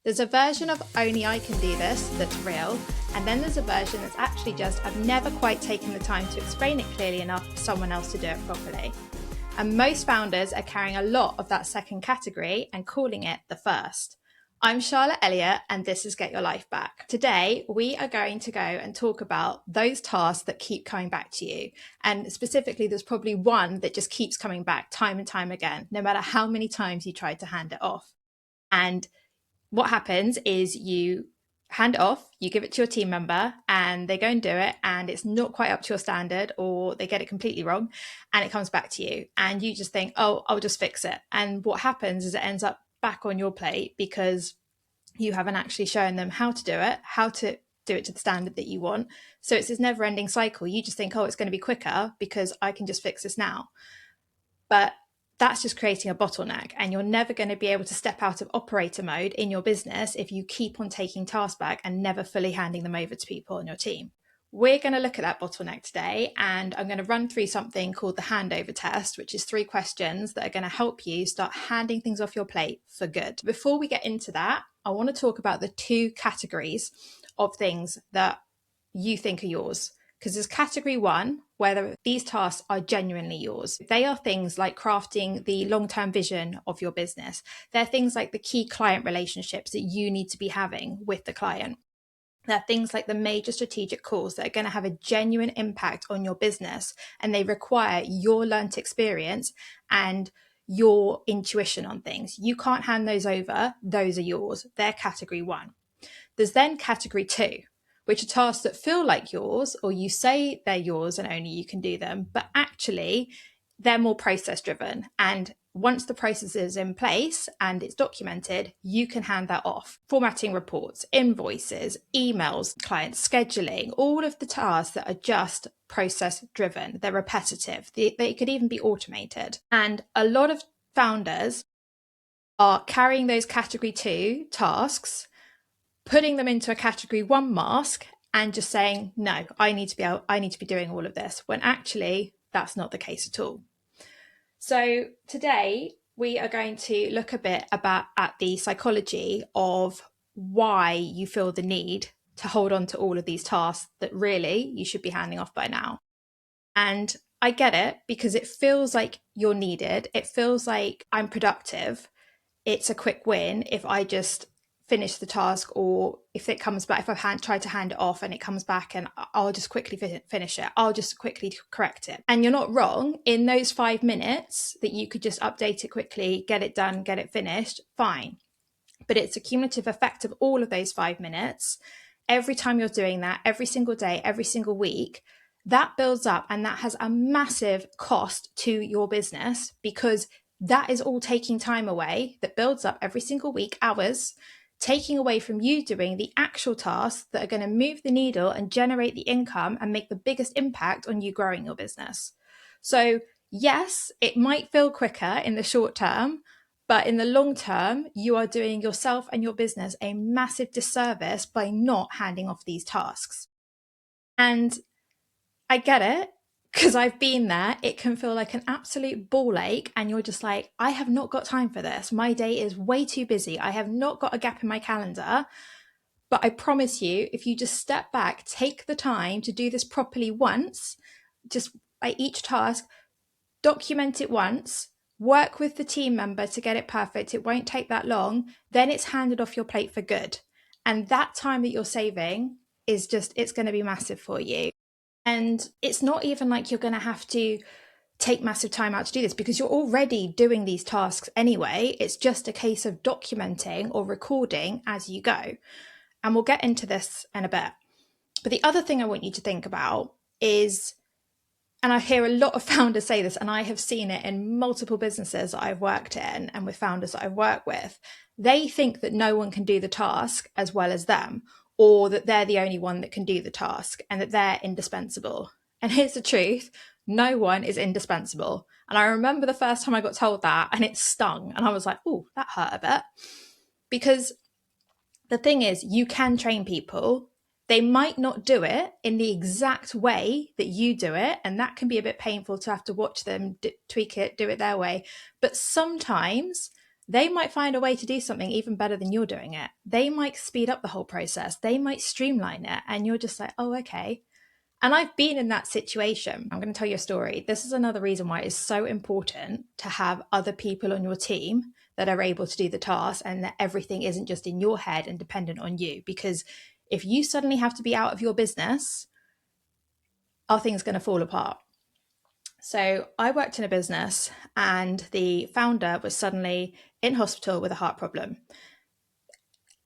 There's a version of only I can do this that's real, and then there's a version that's actually just I've never quite taken the time to explain it clearly enough for someone else to do it properly. And most founders are carrying a lot of that second category and calling it the first. I'm Charlotte Elliott, and this is Get Your Life Back. Today, we are going to go and talk about those tasks that keep coming back to you. And specifically, there's probably one that just keeps coming back time and time again, no matter how many times you try to hand it off. And what happens is you hand it off, you give it to your team member, and they go and do it, and it's not quite up to your standard, or they get it completely wrong, and it comes back to you. And you just think, oh, I'll just fix it. And what happens is it ends up back on your plate because you haven't actually shown them how to do it to the standard that you want. So it's this never ending cycle. You just think, oh, it's going to be quicker because I can just fix this now. But that's just creating a bottleneck, and you're never going to be able to step out of operator mode in your business if you keep on taking tasks back and never fully handing them over to people on your team. We're going to look at that bottleneck today, and I'm going to run through something called the Handover test, which is 3 questions that are going to help you start handing things off your plate for good. Before we get into that, I want to talk about the 2 categories of things that you think are yours. Because there's category 1, where these tasks are genuinely yours. They are things like crafting the long-term vision of your business. They're things like the key client relationships that you need to be having with the client. They're things like the major strategic calls that are going to have a genuine impact on your business, and they require your learnt experience and your intuition on things. You can't hand those over. Those are yours. They're category 1. There's then category 2, which are tasks that feel like yours, or you say they're yours and only you can do them, but actually they're more process driven. And once the process is in place and it's documented, you can hand that off. Formatting reports, invoices, emails, client scheduling, all of the tasks that are just process driven. They're repetitive. They could even be automated. And a lot of founders are carrying those category 2 tasks, putting them into a category 1 mask, and just saying, no, I need to be doing all of this, when actually that's not the case at all. So today we are going to look a bit at the psychology of why you feel the need to hold on to all of these tasks that really you should be handing off by now. And I get it, because it feels like you're needed. It feels like I'm productive. It's a quick win if I just finish the task, or if it comes back, if I've tried to hand it off and it comes back, and I'll just quickly finish it. I'll just quickly correct it. And you're not wrong. In those 5 minutes that you could just update it quickly, get it done, get it finished, fine. But it's a cumulative effect of all of those 5 minutes. Every time you're doing that, every single day, every single week, that builds up, and that has a massive cost to your business, because that is all taking time away, that builds up every single week, hours, taking away from you doing the actual tasks that are going to move the needle and generate the income and make the biggest impact on you growing your business. So yes, it might feel quicker in the short term, but in the long term, you are doing yourself and your business a massive disservice by not handing off these tasks. And I get it, because I've been there. It can feel like an absolute ball ache, and you're just like, I have not got time for this. My day is way too busy. I have not got a gap in my calendar. But I promise you, if you just step back, take the time to do this properly once, just by each task, document it once, work with the team member to get it perfect. It won't take that long. Then it's handed off your plate for good. And that time that you're saving is it's going to be massive for you. And it's not even like you're going to have to take massive time out to do this, because you're already doing these tasks anyway. It's just a case of documenting or recording as you go. And we'll get into this in a bit. But the other thing I want you to think about is, and I hear a lot of founders say this, and I have seen it in multiple businesses that I've worked in and with founders that I've worked with, they think that no one can do the task as well as them, or that they're the only one that can do the task, and that they're indispensable. And here's the truth, no one is indispensable. And I remember the first time I got told that, and it stung, and I was like, oh, that hurt a bit. Because the thing is, you can train people. They might not do it in the exact way that you do it, and that can be a bit painful to have to watch them tweak it, do it their way. But sometimes they might find a way to do something even better than you're doing it. They might speed up the whole process. They might streamline it. And you're just like, oh, okay. And I've been in that situation. I'm going to tell you a story. This is another reason why it's so important to have other people on your team that are able to do the task, and that everything isn't just in your head and dependent on you. Because if you suddenly have to be out of your business, are things going to fall apart? So I worked in a business and the founder was suddenly in hospital with a heart problem.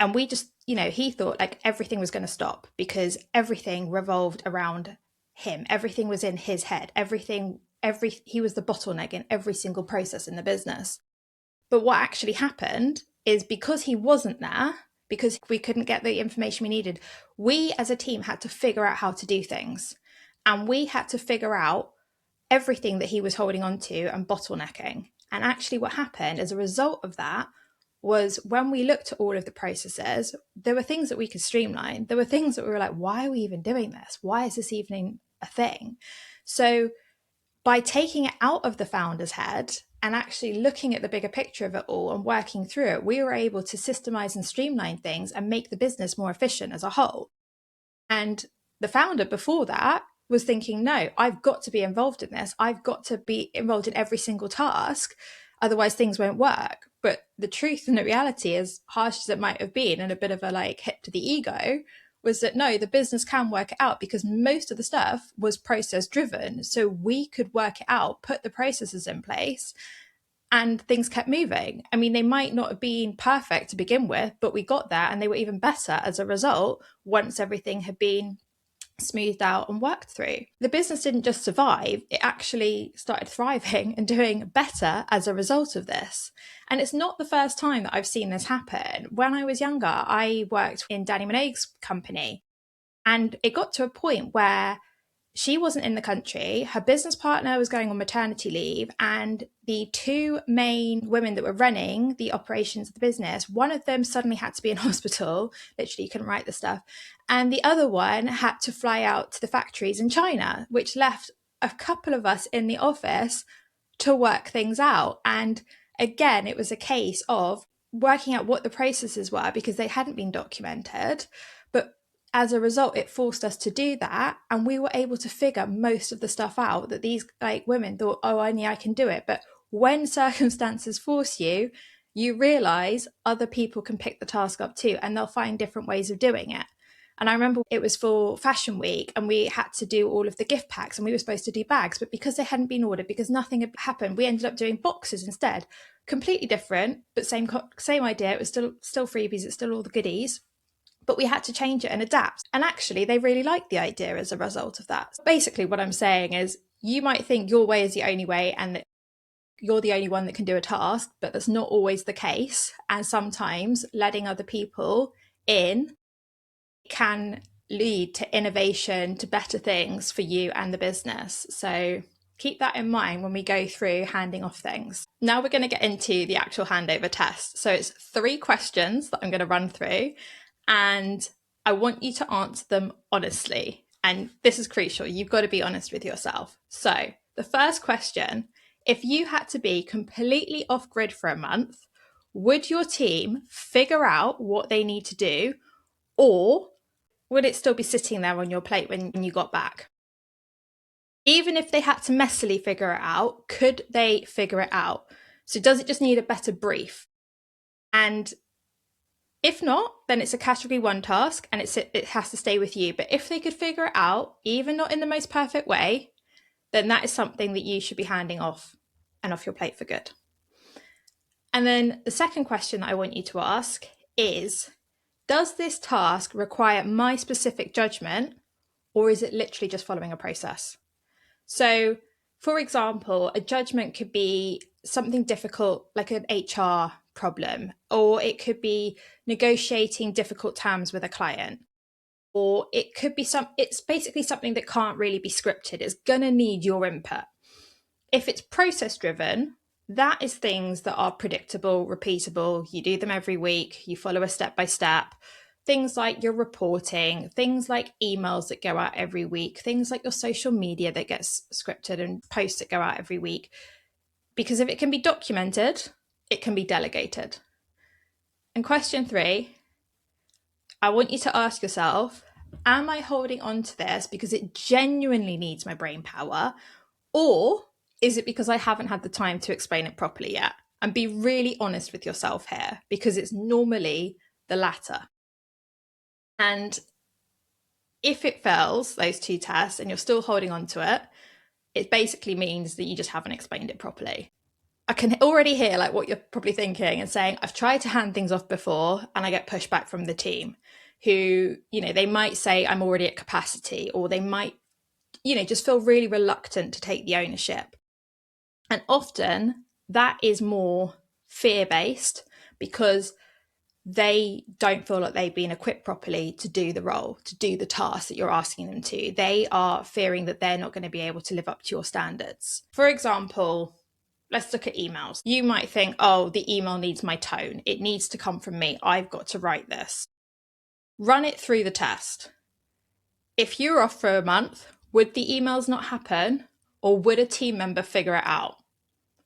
And we just, he thought like everything was going to stop because everything revolved around him. Everything was in his head. He was the bottleneck in every single process in the business. But what actually happened is, because he wasn't there, because we couldn't get the information we needed, we as a team had to figure out how to do things. And we had to figure out everything that he was holding on to and bottlenecking. And actually what happened as a result of that was, when we looked at all of the processes, there were things that we could streamline. There were things that we were like, why are we even doing this? Why is this even a thing? So by taking it out of the founder's head and actually looking at the bigger picture of it all and working through it, we were able to systemize and streamline things and make the business more efficient as a whole. And the founder before that was thinking, no, I've got to be involved in this. I've got to be involved in every single task. Otherwise things won't work. But the truth and the reality, as harsh as it might have been and a bit of a hit to the ego, was that no, the business can work it out, because most of the stuff was process driven. So we could work it out, put the processes in place, and things kept moving. I mean, they might not have been perfect to begin with, but we got there and they were even better as a result once everything had been smoothed out and worked through. The business didn't just survive, it actually started thriving and doing better as a result of this. And it's not the first time that I've seen this happen. When I was younger, I worked in Danny Minogue's company, and it got to a point where she wasn't in the country, her business partner was going on maternity leave, and the two main women that were running the operations of the business, one of them suddenly had to be in hospital, literally couldn't write the stuff, and the other one had to fly out to the factories in China, which left a couple of us in the office to work things out. And again, it was a case of working out what the processes were, because they hadn't been documented, but as a result, it forced us to do that. And we were able to figure most of the stuff out that these women thought, oh, only I can do it. But when circumstances force you, you realize other people can pick the task up too, and they'll find different ways of doing it. And I remember it was for Fashion Week and we had to do all of the gift packs, and we were supposed to do bags, but because they hadn't been ordered, because nothing had happened, we ended up doing boxes instead. Completely different, but same idea. It was still freebies, it's still all the goodies. But we had to change it and adapt. And actually, they really liked the idea as a result of that. Basically, what I'm saying is, you might think your way is the only way and that you're the only one that can do a task, but that's not always the case. And sometimes letting other people in can lead to innovation, to better things for you and the business. So keep that in mind when we go through handing off things. Now we're going to get into the actual handover test. So it's 3 questions that I'm going to run through, and I want you to answer them honestly. And this is crucial. You've got to be honest with yourself. So the first question, if you had to be completely off grid for a month, would your team figure out what they need to do, or would it still be sitting there on your plate when you got back? Even if they had to messily figure it out, could they figure it out? So does it just need a better brief? And if not, then it's a category 1 task and it has to stay with you. But if they could figure it out, even not in the most perfect way, then that is something that you should be handing off and off your plate for good. And then the second question that I want you to ask is, does this task require my specific judgment, or is it literally just following a process? So, for example, a judgment could be something difficult like an HR problem, or it could be negotiating difficult terms with a client, or it could be it's basically something that can't really be scripted. It's going to need your input. If it's process driven, that is things that are predictable, repeatable. You do them every week, you follow a step by step. Things like your reporting, things like emails that go out every week, things like your social media that gets scripted and posts that go out every week. Because if it can be documented, it can be delegated. And question 3, I want you to ask yourself, am I holding on to this because it genuinely needs my brain power, or is it because I haven't had the time to explain it properly yet? And be really honest with yourself here, because it's normally the latter. And if it fails those 2 tests and you're still holding on to it, it basically means that you just haven't explained it properly. I can already hear like what you're probably thinking and saying, I've tried to hand things off before and I get pushback from the team who, they might say I'm already at capacity, or they might, just feel really reluctant to take the ownership. And often that is more fear-based because they don't feel like they've been equipped properly to do the role, to do the task that you're asking them to. They are fearing that they're not going to be able to live up to your standards. For example, let's look at emails. You might think, oh, the email needs my tone. It needs to come from me. I've got to write this. Run it through the test. If you're off for a month, would the emails not happen, or would a team member figure it out?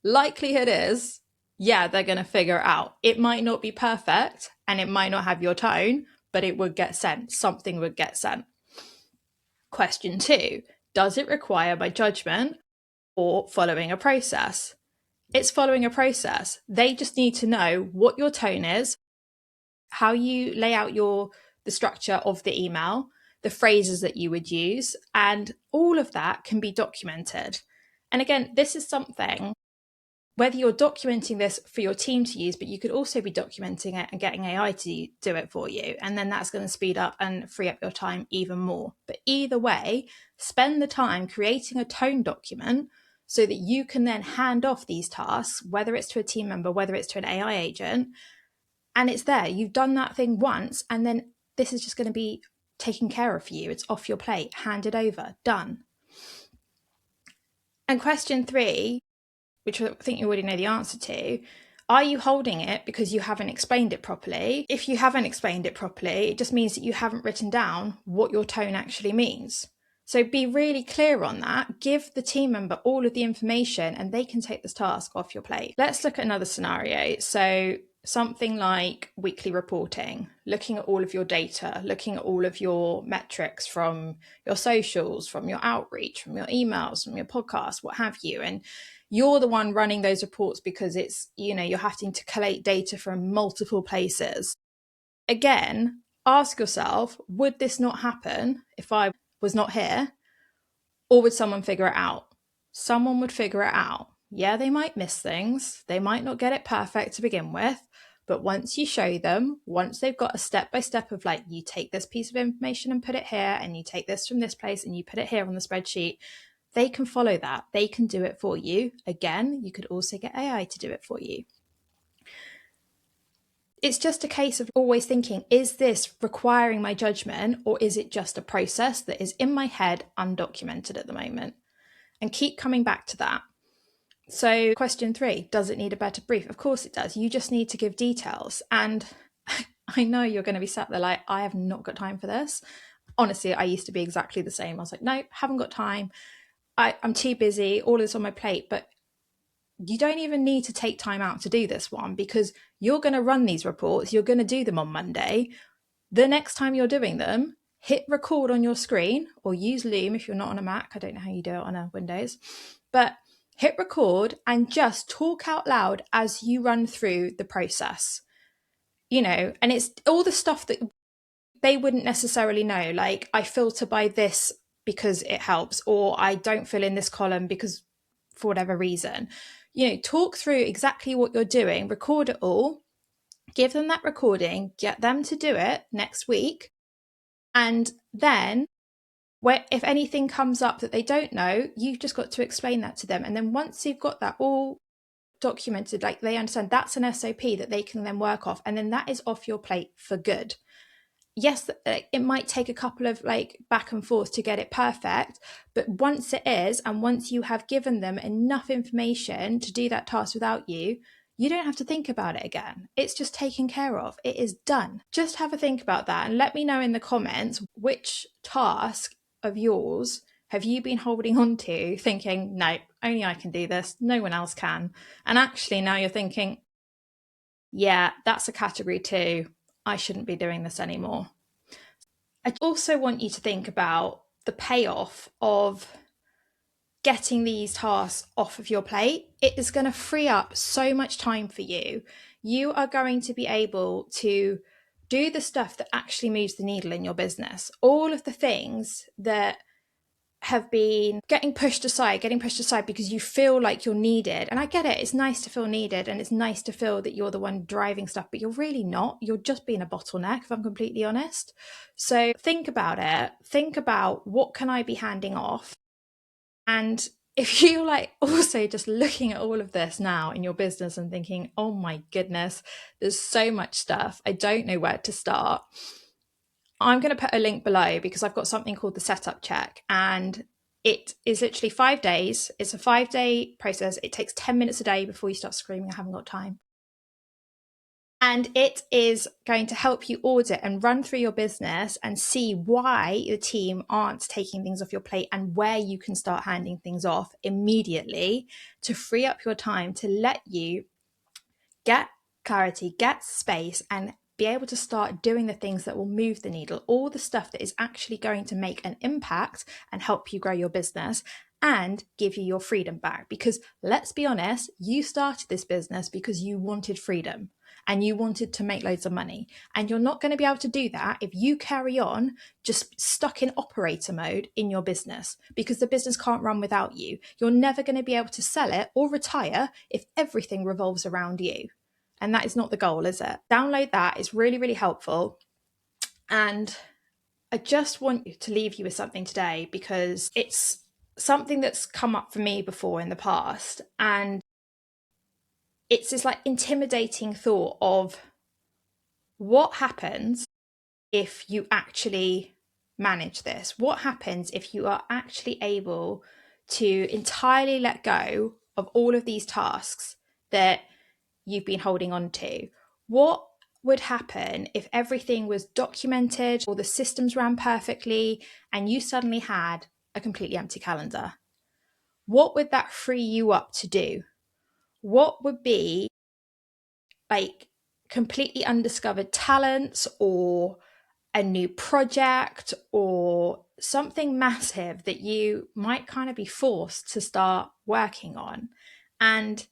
Likelihood is, yeah, they're going to figure it out. It might not be perfect and it might not have your tone, but it would get sent. Something would get sent. Question 2, does it require my judgment or following a process? It's following a process. They just need to know what your tone is, how you lay out the structure of the email, the phrases that you would use, and all of that can be documented. And again, this is something, whether you're documenting this for your team to use, but you could also be documenting it and getting AI to do it for you. And then that's going to speed up and free up your time even more. But either way, spend the time creating a tone document so that you can then hand off these tasks, whether it's to a team member, whether it's to an AI agent, and it's there. You've done that thing once, and then this is just going to be taken care of for you. It's off your plate, handed over, done. And question 3, which I think you already know the answer to, are you holding it because you haven't explained it properly? If you haven't explained it properly, it just means that you haven't written down what your tone actually means. So be really clear on that. Give the team member all of the information and they can take this task off your plate. Let's look at another scenario. So something like weekly reporting, looking at all of your data, looking at all of your metrics from your socials, from your outreach, from your emails, from your podcasts, what have you. And you're the one running those reports because it's, you're having to collate data from multiple places. Again, ask yourself, would this not happen if I was not here? Or would someone figure it out? Someone would figure it out. Yeah, they might miss things. They might not get it perfect to begin with. But once you show them, once they've got a step-by-step of like, you take this piece of information and put it here, and you take this from this place and you put it here on the spreadsheet, they can follow that. They can do it for you. Again, you could also get AI to do it for you. It's just a case of always thinking, is this requiring my judgment, or is it just a process that is in my head undocumented at the moment? And keep coming back to that. So question 3, does it need a better brief? Of course it does. You just need to give details. And I know you're going to be sat there like, I have not got time for this. Honestly, I used to be exactly the same. I was like, no, haven't got time. I'm too busy, all this on my plate. But you don't even need to take time out to do this one, because you're going to run these reports. You're going to do them on Monday. The next time you're doing them, hit record on your screen, or use Loom if you're not on a Mac. I don't know how you do it on a Windows, but hit record and just talk out loud as you run through the process, and it's all the stuff that they wouldn't necessarily know. Like, I filter by this because it helps, or I don't fill in this column because for whatever reason. Talk through exactly what you're doing, record it all, give them that recording, get them to do it next week. And then if anything comes up that they don't know, you've just got to explain that to them. And then once you've got that all documented, like they understand that's an SOP that they can then work off, and then that is off your plate for good. Yes, it might take a couple of back and forth to get it perfect, but once it is, and once you have given them enough information to do that task without you, you don't have to think about it again. It's just taken care of. It is done. Just have a think about that and let me know in the comments, which task of yours have you been holding on to thinking, no, only I can do this, no one else can. And actually now you're thinking, yeah, that's a category 2. I shouldn't be doing this anymore. I also want you to think about the payoff of getting these tasks off of your plate. It is going to free up so much time for you. You are going to be able to do the stuff that actually moves the needle in your business. All of the things that have been getting pushed aside because you feel like you're needed. And I get it. It's nice to feel needed, and it's nice to feel that you're the one driving stuff, but you're really not. You're just being a bottleneck, if I'm completely honest. So think about it. Think about, what can I be handing off? And if you're like also just looking at all of this now in your business and thinking, oh my goodness, there's so much stuff, I don't know where to start, I'm going to put a link below because I've got something called the setup check, and it is literally 5 days. It's a 5-day process. It takes 10 minutes a day before you start screaming, I haven't got time. And it is going to help you audit and run through your business and see why your team aren't taking things off your plate, and where you can start handing things off immediately to free up your time, to let you get clarity, get space, and be able to start doing the things that will move the needle, all the stuff that is actually going to make an impact and help you grow your business and give you your freedom back. Because let's be honest, you started this business because you wanted freedom and you wanted to make loads of money. And you're not going to be able to do that if you carry on just stuck in operator mode in your business, because the business can't run without you. You're never going to be able to sell it or retire if everything revolves around you. And that is not the goal, is it? Download that. It's really, really helpful. And I just want to leave you with something today, because it's something that's come up for me before in the past. And it's this like intimidating thought of, what happens if you actually manage this? What happens if you are actually able to entirely let go of all of these tasks that you've been holding on to? What would happen if everything was documented, or the systems ran perfectly, and you suddenly had a completely empty calendar? What would that free you up to do? What would be like completely undiscovered talents, or a new project, or something massive that you might kind of be forced to start working on? And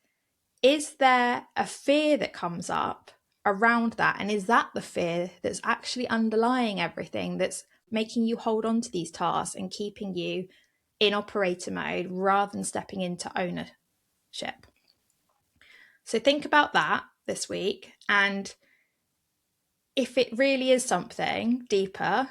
is there a fear that comes up around that? And is that the fear that's actually underlying everything, that's making you hold on to these tasks and keeping you in operator mode rather than stepping into ownership? So think about that this week. And if it really is something deeper,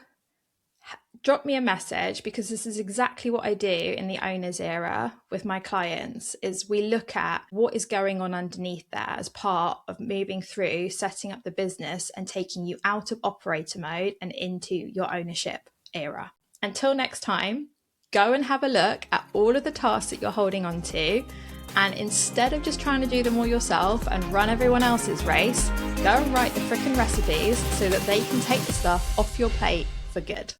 drop me a message, because this is exactly what I do in the owners era with my clients. Is we look at what is going on underneath there as part of moving through setting up the business and taking you out of operator mode and into your ownership era. Until next time, go and have a look at all of the tasks that you're holding on to, and instead of just trying to do them all yourself and run everyone else's race, go and write the frickin' recipes so that they can take the stuff off your plate for good.